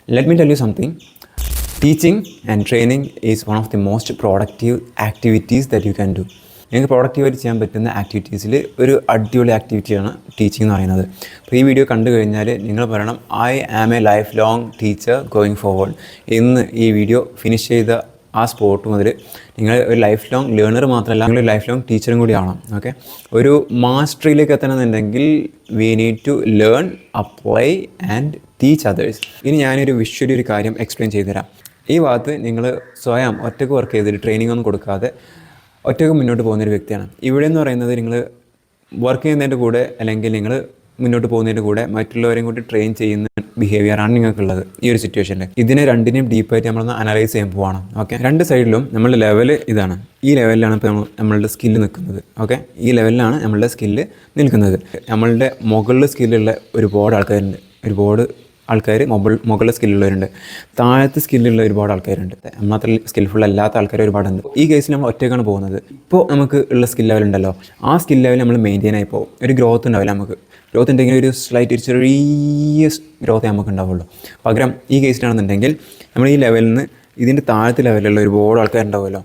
Let me tell you something. Teaching and training is one of the most productive activities that you can do. നിങ്ങൾക്ക് പ്രൊഡക്റ്റീവായിട്ട് ചെയ്യാൻ പറ്റുന്ന ആക്ടിവിറ്റീസിൽ ഒരു അടിപൊളി ആക്ടിവിറ്റിയാണ് teaching എന്ന് പറയുന്നത്. അപ്പോൾ ഈ വീഡിയോ കണ്ടു കഴിഞ്ഞാൽ നിങ്ങൾ പറയണം I am a lifelong teacher going forward എന്ന്. ഈ വീഡിയോ ഫിനിഷ് ചെയ്ത ആ സ്പോട്ട് മുതൽ നിങ്ങൾ ഒരു ലൈഫ് ലോങ് ലേണർ മാത്രമല്ല, നിങ്ങൾ ലൈഫ് ലോങ് ടീച്ചറും കൂടി ആവണം. ഓക്കെ, ഒരു മാസ്റ്ററിയിലേക്ക് എത്തണമെന്നുണ്ടെങ്കിൽ we need to learn, apply and teach others. ഇനി ഞാനൊരു വിഷ്വലി ഒരു കാര്യം എക്സ്പ്ലെയിൻ ചെയ്തുതരാം. ഈ ഭാഗത്ത് നിങ്ങൾ സ്വയം ഒറ്റയ്ക്ക് വർക്ക് ചെയ്തിട്ട് ട്രെയിനിങ് ഒന്നും കൊടുക്കാതെ ഒറ്റയ്ക്ക് മുന്നോട്ട് പോകുന്നൊരു വ്യക്തിയാണ്. ഇവിടെ എന്ന് പറയുന്നത് നിങ്ങൾ വർക്ക് ചെയ്യുന്നതിൻ്റെ കൂടെ അല്ലെങ്കിൽ നിങ്ങൾ മുന്നോട്ട് പോകുന്നതിൻ്റെ കൂടെ മറ്റുള്ളവരെയും കൂടി ട്രെയിൻ ചെയ്യുന്ന ബിഹേവിയറാണ് നിങ്ങൾക്കുള്ളത് ഈ ഒരു സിറ്റുവേഷനിൽ. ഇതിനെ രണ്ടിനെയും ഡീപ്പായിട്ട് നമ്മളൊന്ന് അനലൈസ് ചെയ്യാൻ പോവാണ്. ഓക്കെ, രണ്ട് സൈഡിലും നമ്മളുടെ ലെവൽ ഇതാണ്. ഈ ലെവലിലാണ് ഇപ്പോൾ നമ്മളുടെ സ്കില്ല് നിൽക്കുന്നത്. ഓക്കെ, ഈ ലെവലിലാണ് നമ്മളുടെ സ്കില്ല് നിൽക്കുന്നത്. നമ്മളുടെ മുകളിൽ സ്കില്ലുള്ള ഒരുപാട് ആൾക്കാരുണ്ട്. ഒരുപാട് ആൾക്കാർ മുകളിൽ സ്കില്ലുള്ളവരുണ്ട്, താഴത്തെ സ്കില്ലുള്ള ഒരുപാട് ആൾക്കാരുണ്ട്, നമ്മളത്ര സ്കിൽഫുൾ അല്ലാത്ത ആൾക്കാർ ഒരുപാടുണ്ട്. ഈ കേസിൽ നമ്മൾ ഒറ്റയ്ക്കാണ് പോകുന്നത്. ഇപ്പോൾ നമുക്ക് ഉള്ള സ്കിൽ ലെവൽ ഉണ്ടല്ലോ, ആ സ്കിൽ ലെവൽ നമ്മൾ മെയിൻറ്റെയിൻ ആയി പോകും. ഒരു ഗ്രോത്ത് ഉണ്ടാവില്ല. നമുക്ക് ഗ്രോത്ത് ഉണ്ടെങ്കിൽ ഒരു സ്ലൈറ്റ് ഒരു ചെറിയ ഗ്രോത്ത് നമുക്ക് ഉണ്ടാവുള്ളൂ. പകരം ഈ കേസിലാണെന്നുണ്ടെങ്കിൽ നമ്മൾ ഈ ലെവലിൽ നിന്ന് ഇതിൻ്റെ താഴത്തെ ലെവലിലുള്ള ഒരുപാട് ആൾക്കാരുണ്ടാവുമല്ലോ,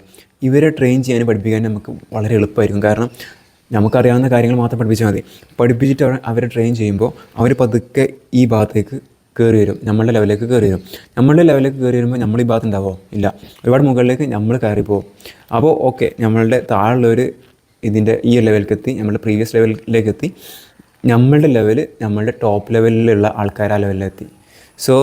ഇവരെ ട്രെയിൻ ചെയ്യാനും പഠിപ്പിക്കാനും നമുക്ക് വളരെ എളുപ്പമായിരിക്കും. കാരണം നമുക്കറിയാവുന്ന കാര്യങ്ങൾ മാത്രം പഠിപ്പിച്ചാൽ മതി. പഠിപ്പിച്ചിട്ട് അവരെ ട്രെയിൻ ചെയ്യുമ്പോൾ അവർ പതുക്കെ ഈ ഭാഗത്തേക്ക് കയറി വരും, നമ്മളുടെ ലെവലിലേക്ക് കയറി വരും. നമ്മളുടെ ലെവലിലേക്ക് കയറി വരുമ്പോൾ നമ്മൾ ഈ ഭാഗത്ത് ഉണ്ടാവുമോ? ഇല്ല, ഒരുപാട് മുകളിലേക്ക് നമ്മൾ കയറി പോകും. അപ്പോൾ ഓക്കെ, നമ്മളുടെ താഴെയുള്ളവർ ഇതിൻ്റെ ഈ ലെവലിലേക്ക് എത്തി, നമ്മളുടെ പ്രീവിയസ് ലെവലിലേക്ക് എത്തി. നമ്മളുടെ ലെവൽ നമ്മളുടെ ടോപ്പ് ലെവലിലുള്ള ആൾക്കാർ ആ ലെവലിലെത്തി. സോ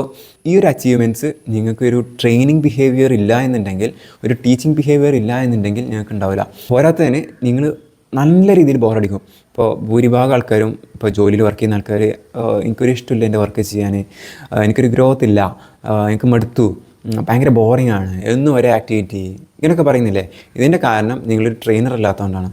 ഈ ഒരു അച്ചീവ്മെൻറ്റ്സ് നിങ്ങൾക്കൊരു ട്രെയിനിങ് ബിഹേവിയർ ഇല്ല എന്നുണ്ടെങ്കിൽ, ഒരു ടീച്ചിങ് ബിഹേവിയർ ഇല്ല എന്നുണ്ടെങ്കിൽ നിങ്ങൾക്ക് ഉണ്ടാവില്ല. പോരാത്തതിന് നിങ്ങൾ നല്ല രീതിയിൽ ബോറടിക്കും. ഇപ്പോൾ ഭൂരിഭാഗം ആൾക്കാരും ഇപ്പോൾ ജോലിയിൽ വർക്ക് ചെയ്യുന്ന ആൾക്കാർ എനിക്കൊരു ഇഷ്ടമില്ല എൻ്റെ വർക്ക് ചെയ്യാൻ, എനിക്കൊരു ഗ്രോത്ത് ഇല്ല, എനിക്ക് മടുത്തു, ഭയങ്കര ബോറിംഗ് ആണ്, എന്നും ഒരേ ആക്ടിവിറ്റി, ഇങ്ങനെയൊക്കെ പറയുന്നില്ലേ? ഇതിൻ്റെ കാരണം നിങ്ങളൊരു ട്രെയിനർ അല്ലാത്തതുകൊണ്ടാണ്.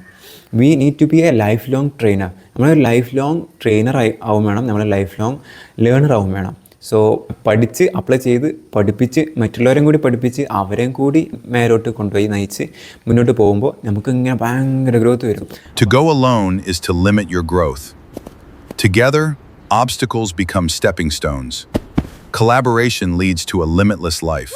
We need to be a lifelong trainer. നമ്മളൊരു ലൈഫ് ലോങ് ട്രെയിനർ ആവും വേണം, നമ്മൾ ലൈഫ് ലോങ് ലേണർ ആവും വേണം. സോ പഠിച്ച് അപ്ലൈ ചെയ്ത് പഠിപ്പിച്ച് മറ്റുള്ളവരെയും കൂടി പഠിപ്പിച്ച് അവരെയും കൂടി മേലോട്ട് കൊണ്ടുപോയി നയിച്ച് മുന്നോട്ട് പോകുമ്പോൾ നമുക്ക് ഇങ്ങനെ ഭയങ്കര ഗ്രോത്ത് വരും. To go alone is to limit your growth. Together, obstacles become stepping stones. Collaboration leads to a limitless life.